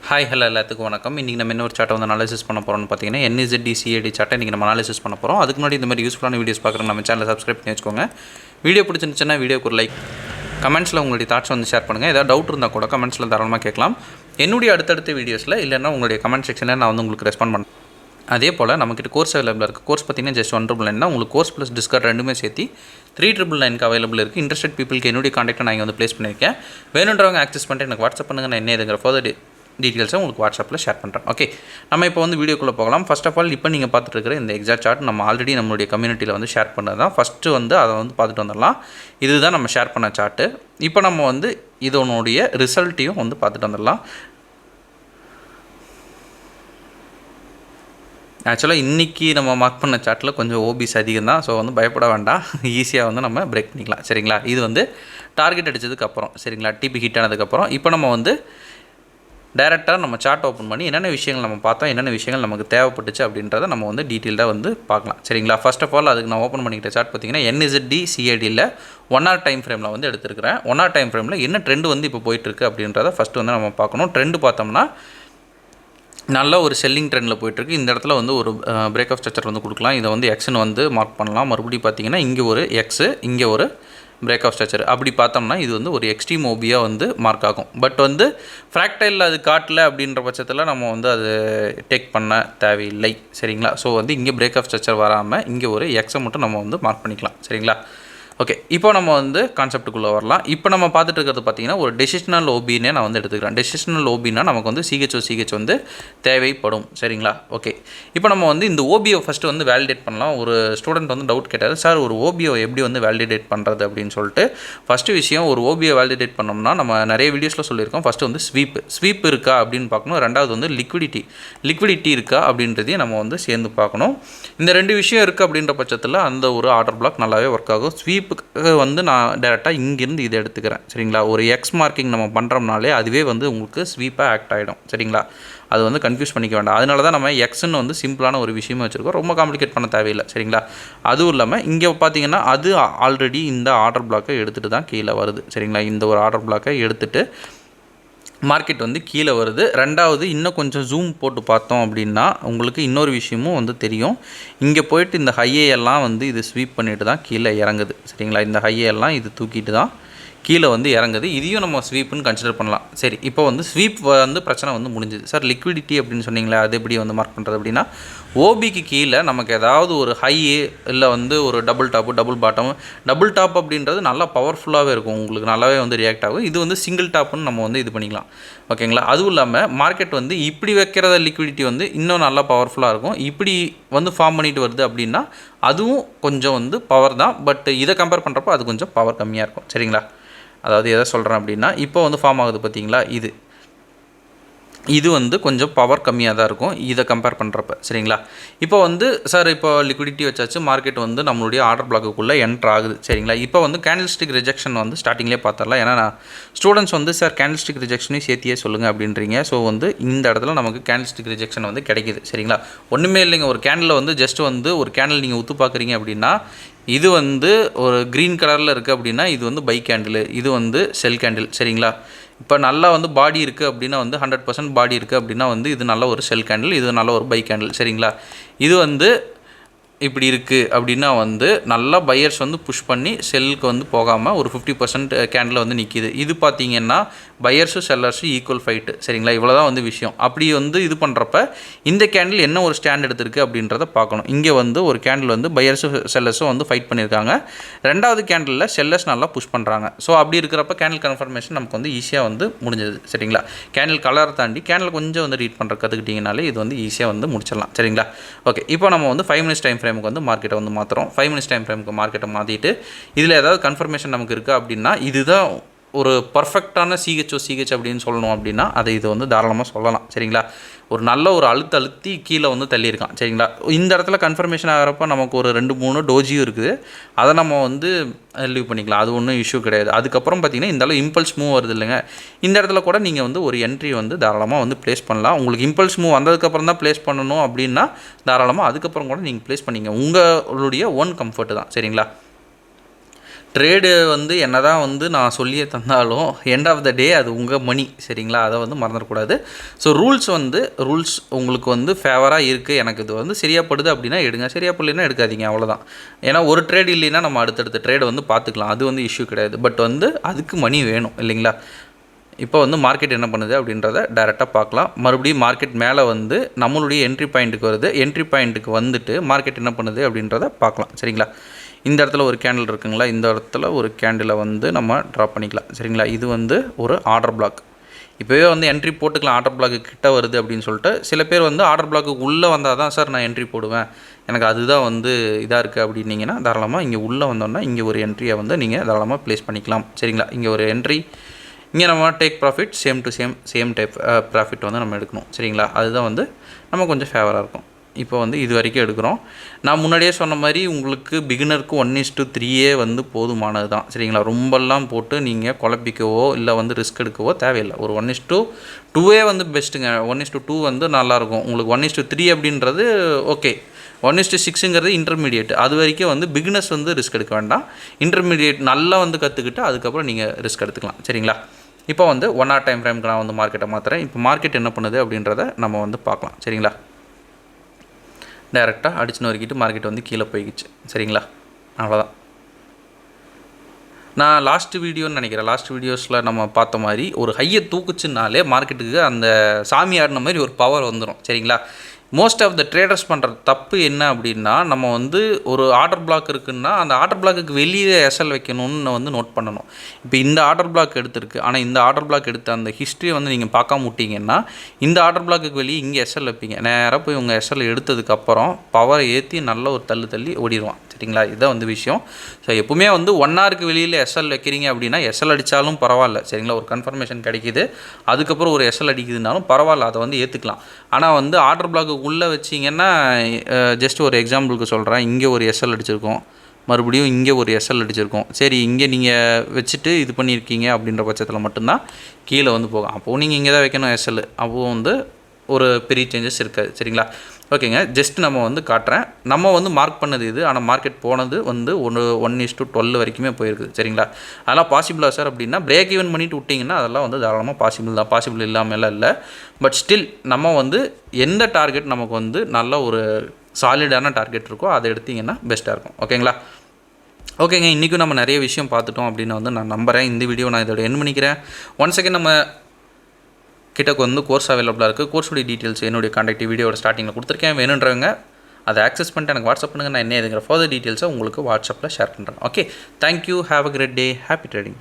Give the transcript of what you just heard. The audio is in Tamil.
ஹாய் ஹலோ எல்லாத்துக்கும் வணக்கம். இன்றைக்கி நம்ம இன்னொரு சார்ட்டை வந்து அனாலிசிஸ் பண்ண போகிறோம்னு பார்த்தீங்கன்னா NZD CAD சார்ட்டை இன்றைக்கி நம்ம அனாலிசிஸ் பண்ண போகிறோம். அதுக்கு முன்னாடி இந்த மாதிரி யூஸ்ஃபுல்லான வீடியோஸ் பார்க்குறோம் நம்ம சேனலை சப்ஸ்கிரைப் பண்ணி வச்சுக்கோங்க. வீடியோ பிடிச்சிருந்துச்சுன்னா வீடியோக்கு ஒரு லைக், கமெண்ட்ஸில் உங்களுடைய தாட்ஸ் வந்து ஷேர் பண்ணுங்கள். ஏதாவது டவுட் இருந்தால் கூட கமெண்ட்ஸில் தாராளமாக கேட்கலாம். என்னுடைய அடுத்தடுத்த வீடியோஸில் இல்லைன்னா உங்களுடைய கமெண்ட் செக்ஷனில் நான் வந்து உங்களுக்கு ரெஸ்பாண்ட் பண்ணுறேன். அதே போல் நம்மக்கிட்ட கோர்ஸ் அவைலபிள் இருக்குது. கோர்ஸ் பார்த்தீங்கன்னா ஜஸ்ட் 199 தான். உங்களுக்கு கோர்ஸ் ப்ளஸ் டிஸ்கவுண்ட் ரெண்டுமே சேர்த்து 399 அவைலபிள் இருக்குது. இன்ட்ரெஸ்டட் பீப்புளுக்கு என்னுடைய காண்டாக்டை நான் இங்கே வந்து ப்ளேஸ் பண்ணியிருக்கேன். வேணுன்றவங்க ஆக்சஸ் பண்ணிட்டு எனக்கு வாட்ஸ்அப் பண்ணுங்கள். நான் என்ன இதுங்கிற ஃபர்தர் டீட்டெயில்ஸை உங்களுக்கு வாட்ஸ்அப்பில் ஷேர் பண்ணுறேன். ஓகே, நம்ம இப்போ வந்து வீடியோக்குள்ளே போகலாம். ஃபர்ஸ்ட் ஆஃப் ஆல் இப்போ நீங்கள் பார்த்துட்டு இருக்கிற இந்த எக்ஸாக்ட் சார்ட் நம்ம ஆல்ரெடி நம்மளுடைய கம்யூனிட்டியில் வந்து ஷேர் பண்ணது தான். ஃபஸ்ட்டு வந்து அதை வந்து பார்த்துட்டு வந்துடலாம். இதுதான் நம்ம ஷேர் பண்ண சார்ட்டு. இப்போ நம்ம வந்து இதனுடைய ரிசல்ட்டையும் வந்து பார்த்துட்டு வந்துடலாம். ஆக்சுவலாக இன்றைக்கி நம்ம மார்க் பண்ண சார்ட்டில் கொஞ்சம் ஓபிஸ் அதிகம் தான். ஸோ வந்து பயப்பட வேண்டாம், ஈஸியாக வந்து நம்ம பிரேக் பண்ணிக்கலாம். சரிங்களா, இது வந்து டார்கெட் அடித்ததுக்கப்புறம், சரிங்களா, டிபி ஹிட் ஆனதுக்கப்புறம் இப்போ நம்ம வந்து டைரெக்டாக நம்ம சார்ட் ஓப்பன் பண்ணி என்னென்ன விஷயங்கள் நம்ம பார்த்தோம், என்னென்ன விஷயங்கள் நமக்கு தேவைப்பட்டுச்சு அப்படின்றத நம்ம வந்து டீட்டெயில்டாக வந்து பார்க்கலாம். சரிங்களா, ஃபர்ஸ்ட் ஆஃப் ஆல் அதுக்கு நான் ஓப்பன் பண்ணிக்கிட்ட சார்ட் பார்த்தீங்கன்னா NZD CADயில் 1 hour டைம் ஃப்ரேமில் வந்து எடுத்துருக்கிறேன். 1 hour டைம் ஃப்ரேமில் என்ன ட்ரெண்டு வந்து இப்போ போயிட்டுருக்கு அப்படின்றத ஃபஸ்ட்டு வந்து நம்ம பார்க்கணும். ட்ரெண்டு பார்த்தோம்னா நல்ல ஒரு செல்லிங் ட்ரெண்டில் போயிட்டுருக்கு. இந்த இடத்துல வந்து ஒரு பிரேக் ஆஃப் ஸ்ட்ரக்சர் வந்து கொடுக்கலாம். இதை வந்து எக்ஸ்னு வந்து மார்க் பண்ணலாம். மறுபடியும் பார்த்தீங்கன்னா இங்கே ஒரு எக்ஸு, இங்கே ஒரு பிரேக் ஆஃப் ஸ்ட்ரக்சர். அப்படி பார்த்தோம்னா இது வந்து ஒரு எக்ஸ்ட்ரீம் ஓபியாக வந்து மார்க் ஆகும். பட் வந்து ஃப்ராக்டைலில் அது காட்டல அப்படின்ற பட்சத்தில் நம்ம வந்து அது டேக் பண்ண தேவையில்லை. சரிங்களா, ஸோ வந்து இங்கே பிரேக் ஆஃப் ஸ்ட்ரக்சர் வராமல் இங்கே ஒரு எக்ஸை மட்டும் நம்ம வந்து மார்க் பண்ணிக்கலாம். சரிங்களா, ஓகே, இப்போ நம்ம வந்து கான்செப்ட்டுக்குள்ளே வரலாம். இப்போ நம்ம பார்த்துட்டு இருக்கிறது பார்த்தீங்கன்னா ஒரு டெசிஷனல் ஓபின்னே நான் வந்து எடுத்துக்கிறேன். டெசிஷனல் ஓபின்னா நமக்கு வந்து சிஹெச் வந்து தேவைப்படும். சரிங்களா, ஓகே, இப்போ நம்ம வந்து இந்த ஓபியை ஃபஸ்ட்டு வந்து வேலிடேட் பண்ணலாம். ஒரு ஸ்டூடெண்ட் வந்து டவுட் கேட்டார், சார் ஒரு ஓபியை எப்படி வந்து வேலிடேட் பண்ணுறது அப்படின்னு சொல்லிட்டு. ஃபஸ்ட்டு விஷயம், ஒரு ஓபியை வேலிடேட் பண்ணோம்னா நம்ம நிறைய வீடியோஸில் சொல்லியிருக்கோம். ஃபஸ்ட்டு வந்து ஸ்வீப் இருக்கா அப்படின்னு பார்க்கணும். ரெண்டாவது வந்து லிக்விடிட்டி இருக்கா அப்படின்றதையும் நம்ம வந்து சேர்ந்து பார்க்கணும். இந்த ரெண்டு விஷயம் இருக்குது அப்படின்ற பட்சத்தில் அந்த ஒரு ஆர்டர் பிளாக் நல்லாவே ஒர்க் ஆகும். ஸ்வீப் வந்து நான் டேரெக்டாக இங்கேருந்து இதை எடுத்துக்கிறேன். சரிங்களா, ஒரு எக்ஸ் மார்க்கிங் நம்ம பண்ணுறோம்னாலே அதுவே வந்து உங்களுக்கு ஸ்வீப்பாக ஆக்ட் ஆகிடும். சரிங்களா, அது வந்து கன்ஃபியூஸ் பண்ணிக்க வேண்டாம். அதனால தான் நம்ம எக்ஸ்ன்னு வந்து சிம்பிளான ஒரு விஷயமா வச்சுருக்கோம். ரொம்ப காம்ப்ளிகேட் பண்ண தேவையில்லை. சரிங்களா, அதுவும் இல்லாமல் இங்கே பார்த்தீங்கன்னா அது ஆல்ரெடி இந்த ஆர்டர் பிளாக்கை எடுத்துகிட்டு தான் கீழே வருது. சரிங்களா, இந்த ஒரு ஆர்டர் பிளாக்கை எடுத்துகிட்டு மார்க்கெட் வந்து கீழே வருது. ரெண்டாவது இன்னும் கொஞ்சம் ஜூம் போட்டு பார்த்தோம் அப்படின்னா உங்களுக்கு இன்னொரு விஷயமும் வந்து தெரியும். இங்கே போயிட்டு இந்த ஹையெல்லாம் வந்து இது ஸ்வீப் பண்ணிட்டு தான் கீழே இறங்குது. சரிங்களா, இந்த ஹையெல்லாம் இது தூக்கிட்டு தான் கீழே வந்து இறங்குது. இதையும் நம்ம ஸ்வீப்புன்னு கன்சிடர் பண்ணலாம். சரி, இப்போ வந்து ஸ்வீப் வந்து பிரச்சனை வந்து முடிஞ்சுது. சார் லிக்விடிட்டி அப்படின்னு சொன்னீங்களே, அது எப்படி வந்து மார்க் பண்ணுறது அப்படின்னா, ஓபிக்கு கீழே நமக்கு ஏதாவது ஒரு ஹை இல்லை வந்து ஒரு டபுள் டாப் அப்படின்றது நல்லா பவர்ஃபுல்லாகவே இருக்கும். உங்களுக்கு நல்லாவே வந்து ரியாக்ட் ஆகும். இது வந்து சிங்கிள் டாப்னு நம்ம வந்து இது பண்ணிக்கலாம். ஓகேங்களா, அதுவும் இல்லாமல் மார்க்கெட் வந்து இப்படி வைக்கிறத லிக்விடிட்டி வந்து இன்னும் நல்லா பவர்ஃபுல்லாக இருக்கும். இப்படி வந்து ஃபார்ம் பண்ணிட்டு வருது அப்படின்னா அதுவும் கொஞ்சம் வந்து பவர் தான். பட் இதை கம்பேர் பண்ணுறப்போ அது கொஞ்சம் பவர் கம்மியாக இருக்கும். சரிங்களா, அதாவது எதை சொல்கிறேன் அப்படின்னா, இப்போ வந்து ஃபார்ம் ஆகுது பார்த்தீங்களா, இது வந்து கொஞ்சம் பவர் கம்மியாக தான் இருக்கும் இதை கம்பேர் பண்ணுறப்ப. சரிங்களா, இப்போ வந்து சார் இப்போ லிக்விடிட்டி வச்சாச்சு, மார்க்கெட் வந்து நம்மளுடைய ஆர்டர் பிளாக்குள்ளே என்ட்ரு ஆகுது. சரிங்களா, இப்போ வந்து கேண்டில்ஸ்டிக் ரிஜெக்ஷன் வந்து ஸ்டார்டிங்லேயே பார்த்துடலாம். ஏன்னா ஸ்டூடெண்ட்ஸ் வந்து சார் கேண்டில்ஸ்டிக் ரிஜெக்ஷனையும் சேர்த்தியே சொல்லுங்கள் அப்படின்றீங்க. ஸோ வந்து இந்த இடத்துல நமக்கு கேண்டில்ஸ்டிக் ரிஜெக்ஷன் வந்து கிடைக்கிது. சரிங்களா, ஒன்றுமே இல்லைங்க, ஒரு கேண்டில் வந்து ஜஸ்ட் வந்து ஒரு கேண்டில் நீங்கள் உத்து பார்க்குறீங்க அப்படின்னா இது வந்து ஒரு க்ரீன் கலரில் இருக்குது அப்படின்னா இது வந்து பை கேண்டில், இது வந்து செல் கேண்டில். சரிங்களா, இப்போ நல்லா வந்து பாடி இருக்குது அப்படின்னா வந்து 100% பாடி இருக்குது அப்படின்னா வந்து இது நல்ல ஒரு செல் கேண்டில், இது நல்ல ஒரு பை கேண்டில். சரிங்களா, இது வந்து இப்படி இருக்குது அப்படின்னா வந்து நல்லா பையர்ஸ் வந்து புஷ் பண்ணி செல்லுக்கு வந்து போகாமல் ஒரு 50% கேண்டில் வந்து நிற்கிது. இது பார்த்திங்கன்னா பையர்ஸும் செல்லர்ஸும் ஈக்குவல் ஃபைட்டு. சரிங்களா, இவ்வளோ தான் வந்து விஷயம். அப்படி வந்து இது பண்ணுறப்ப இந்த கேண்டில் என்ன ஒரு ஸ்டாண்ட் எடுத்திருக்கு அப்படின்றத பார்க்கணும். இங்கே வந்து ஒரு கேண்டில் வந்து பையர்ஸும் செல்லர்ஸும் வந்து ஃபைட் பண்ணியிருக்காங்க. ரெண்டாவது கேண்டிலில் செல்லர்ஸ் நல்லா புஷ் பண்ணுறாங்க. ஸோ அப்படி இருக்கிறப்ப கேண்டில் கன்ஃபர்மேஷன் நமக்கு வந்து ஈஸியாக வந்து முடிஞ்சது. சரிங்களா, கேண்டில் கலரை தாண்டி கேண்டில் கொஞ்சம் வந்து ரீட் பண்ணுற கற்றுக்கிட்டிங்கனாலே இது வந்து ஈஸியாக வந்து முடிச்சிடலாம். சரிங்களா, ஓகே, இப்போ நம்ம வந்து 5 minutes டைம் ஃப்ரேமுக்கு வந்து மார்க்கெட்டை வந்து மாற்றுறோம். 5 minutes டைம் ஃப்ரேமுக்கு மார்க்கெட்டை மாற்றிட்டு இதில் ஏதாவது கன்ஃபர்மேஷன் நமக்கு இருக்குது அப்படின்னா இதுதான் ஒரு பர்ஃபெக்டான சிஹெச் அப்படின்னு சொல்லணும் அப்படின்னா அதை இது வந்து தாராளமாக சொல்லலாம். சரிங்களா, ஒரு நல்ல ஒரு அழுத்தி கீழே வந்து தள்ளியிருக்கான். சரிங்களா, இந்த இடத்துல கன்ஃபர்மேஷன் ஆகிறப்ப நமக்கு ஒரு 2-3 டோஜியும் இருக்குது. அதை நம்ம வந்து லீவ் பண்ணிக்கலாம், அது ஒன்றும் இஷ்யூ கிடையாது. அதுக்கப்புறம் பார்த்திங்கன்னா இந்த அளவு இம்பல்ஸ் மூவ் வருது இல்லைங்க, இந்த இடத்துல கூட நீங்கள் வந்து ஒரு என்ட்ரி வந்து தாராளமாக வந்து ப்ளேஸ் பண்ணலாம். உங்களுக்கு இம்பல்ஸ் மூவ் வந்ததுக்கப்புறம் தான் ப்ளேஸ் பண்ணணும் அப்படின்னா தாராளமாக அதுக்கப்புறம் கூட நீங்கள் ப்ளேஸ் பண்ணிங்க, உங்களுடைய ஓன் கம்ஃபர்ட் தான். சரிங்களா, ட்ரேடு வந்து என்ன தான் வந்து நான் சொல்லியே தந்தாலும் எண்ட் ஆஃப் த டே அது உங்கள் மணி, சரிங்களா? அதை வந்து மறந்துடக்கூடாது. ஸோ ரூல்ஸ் உங்களுக்கு வந்து ஃபேவராக இருக்குது, எனக்கு இது வந்து சரியாகப்படுது அப்படின்னா எடுங்க, சரியாக படலைன்னா எடுக்காதீங்க, அவ்வளோதான். ஏன்னா ஒரு ட்ரேட் இல்லைன்னா நம்ம அடுத்தடுத்த ட்ரேடை வந்து பார்த்துக்கலாம், அது வந்து இஷ்யூ கிடையாது. பட் வந்து அதுக்கு மணி வேணும் இல்லைங்களா? இப்போ வந்து மார்க்கெட் என்ன பண்ணுது அப்படின்றத டைரெக்டாக பார்க்கலாம். மறுபடியும் மார்க்கெட் மேலே வந்து நம்மளுடைய என்ட்ரி பாயிண்ட்டுக்கு வருது. என்ட்ரி பாயிண்ட்டுக்கு வந்துட்டு மார்க்கெட் என்ன பண்ணுது அப்படின்றத பார்க்கலாம், சரிங்களா? இந்த இடத்துல ஒரு கேண்டில் இருக்குங்களா, இந்த இடத்துல ஒரு கேண்டிலை வந்து நம்ம ட்ரா பண்ணிக்கலாம், சரிங்களா? இது வந்து ஒரு ஆர்டர் பிளாக். இப்போவே வந்து என்ட்ரி போட்டுக்கலாம், ஆர்டர் பிளாக்கு கிட்ட வருது அப்படின்னு சொல்லிட்டு. சில பேர் வந்து ஆர்டர் பிளாக்கு உள்ளே வந்தால் தான் சார் நான் என்ட்ரி போடுவேன், எனக்கு அதுதான் வந்து இதாக இருக்குது அப்படின்னீங்கன்னா தாராளமாக இங்கே உள்ளே வந்தோன்னா இங்கே ஒரு என்ட்ரியை வந்து நீங்கள் தாராளமாக ப்ளேஸ் பண்ணிக்கலாம், சரிங்களா? இங்கே ஒரு என்ட்ரி, இங்கே நம்ம take profit same type profit வந்து நம்ம எடுக்கணும், சரிங்களா? அதுதான் வந்து நம்ம கொஞ்சம் ஃபேவராக இருக்கும். இப்போ வந்து இது வரைக்கும் எடுக்கிறோம். நான் முன்னாடியே சொன்ன மாதிரி உங்களுக்கு பிகினருக்கு 1:3 வந்து போதுமானது தான், சரிங்களா? ரொம்பலாம் போட்டு நீங்கள் குழப்பிக்கவோ இல்லை வந்து ரிஸ்க் எடுக்கவோ தேவையில்லை. ஒரு 1:2 வந்து பெஸ்ட்டுங்க. 1:2 வந்து நல்லாயிருக்கும். உங்களுக்கு 1:3 அப்படின்றது ஓகே. 1:6ங்கிறது இன்டர்மீடியேட். அது வரைக்கும் வந்து பிகினர்ஸ் வந்து ரிஸ்க் எடுக்க வேண்டாம். இன்டர்மீடியேட் நல்லா வந்து கற்றுக்கிட்டு அதுக்கப்புறம் நீங்கள் ரிஸ்க் எடுத்துக்கலாம், சரிங்களா? இப்போ வந்து 1 hour டைம் ஃப்ரேமுக்கு நான் வந்து மார்க்கெட்டை மாற்றுறேன். இப்போ மார்க்கெட் என்ன பண்ணுது அப்படின்றத நம்ம வந்து பார்க்கலாம், சரிங்களா? டைரெக்டாக அடிச்சு நொறுக்கிட்டு மார்க்கெட் வந்து கீழே போய்கிச்சு, சரிங்களா? அவ்வளோதான். நான் லாஸ்ட் வீடியோஸில் நம்ம பார்த்த மாதிரி ஒரு ஹையை தூக்குச்சுனாலே மார்க்கெட்டுக்கு அந்த சாமி ஆடின மாதிரி ஒரு பவர் வந்துடும், சரிங்களா? மோஸ்ட் ஆஃப் த ட்ரேடர்ஸ் பண்ணுற தப்பு என்ன அப்படின்னா, நம்ம வந்து ஒரு ஆர்டர் பிளாக் இருக்குன்னா அந்த ஆர்டர் பிளாக்குக்கு வெளியே எஸ்எல் வைக்கணும்னு வந்து நோட் பண்ணணும். இப்போ இந்த ஆர்டர் பிளாக் எடுத்திருக்கு, ஆனால் இந்த ஆர்டர் பிளாக் எடுத்த அந்த ஹிஸ்ட்ரியை வந்து நீங்கள் பார்க்காம விட்டீங்கன்னா இந்த ஆர்டர் பிளாக்குக்கு வெளியே இங்கே எஸ்எல் வைப்பீங்க. நேராக போய் உங்கள் எஸ்எல் எடுத்ததுக்கப்புறம் பவரை ஏற்றி நல்ல ஒரு தள்ளி ஓடிடுவான், சரிங்களா? இதுதான் வந்து விஷயம். ஸோ எப்பவுமே வந்து 1 hourக்கு வெளியில் எஸ்எல் வைக்கிறீங்க அப்படின்னா எஸ்எல் அடித்தாலும் பரவாயில்ல, சரிங்களா? ஒரு கன்ஃபர்மேஷன் கிடைக்கிது, அதுக்கப்புறம் ஒரு எஸ்எல் அடிக்குதுனாலும் பரவாயில்ல, அதை வந்து ஏற்றுக்கலாம். ஆனால் வந்து ஆர்டர் பிளாக்கு உள்ளே வச்சிங்கன்னா, ஜஸ்ட் ஒரு எக்ஸாம்பிளுக்கு சொல்கிறேன், இங்கே ஒரு எஸ்எல் அடிச்சிருக்கோம், மறுபடியும் இங்கே ஒரு எஸ்எல் அடிச்சிருக்கோம். சரி, இங்கே நீங்கள் வச்சுட்டு இது பண்ணியிருக்கீங்க அப்படின்ற பட்சத்தில் மட்டும்தான் கீழே வந்து போகும். அப்போது நீங்கள் இங்கே தான் வைக்கணும் எஸ்எல், அப்போது வந்து ஒரு பெரிய சேஞ்சஸ் இருக்காது, சரிங்களா? ஓகேங்க, ஜஸ்ட் நம்ம வந்து காட்டுறேன். நம்ம வந்து மார்க் பண்ணது இது, ஆனால் மார்க்கெட் போனது வந்து 1:12 வரைக்குமே போயிருக்குது, சரிங்களா? அதெல்லாம் பாசிபிளா சார் அப்படின்னா பிரேக் ஈவன் பண்ணிட்டு விட்டிங்கன்னா அதெல்லாம் வந்து தாராளமாக பாசிபிள் தான், பாசிபிள் இல்லாமலாம் இல்லை. பட் ஸ்டில் நம்ம வந்து எந்த டார்கெட் நமக்கு வந்து நல்ல ஒரு சாலிடான டார்கெட் இருக்கோ அதை எடுத்திங்கன்னா பெஸ்ட்டாக இருக்கும், ஓகேங்களா? ஓகேங்க, இன்றைக்கும் நம்ம நிறைய விஷயம் பார்த்துட்டோம் அப்படின்னு வந்து நான் நம்புகிறேன். இந்த வீடியோ நான் இதோட எண்ட் பண்ணிக்கிறேன். ஒன்ஸ் அகேன் நம்ம கிட்டக்கு வந்து கோர்ஸ் அவைலபிளாக இருக்குது. கோர்ஸுடைய டீட்டெயில்ஸ் என்னுடைய கான்டாக்ட் வீடியோட ஸ்டார்டிங்கில் கொடுத்துருக்கேன். வேணுன்றவங்க அதை ஆக்சஸ் பண்ணிட்டு எனக்கு வாட்ஸ்அப் பண்ணுங்கள். நான் என்ன எதுங்கிற ஃபர்தர் டீட்டெயில்ஸை உங்களுக்கு வாட்ஸ்அப்பில் ஷேர் பண்ணுறேன். Okay, thank you, have a great day, happy trading.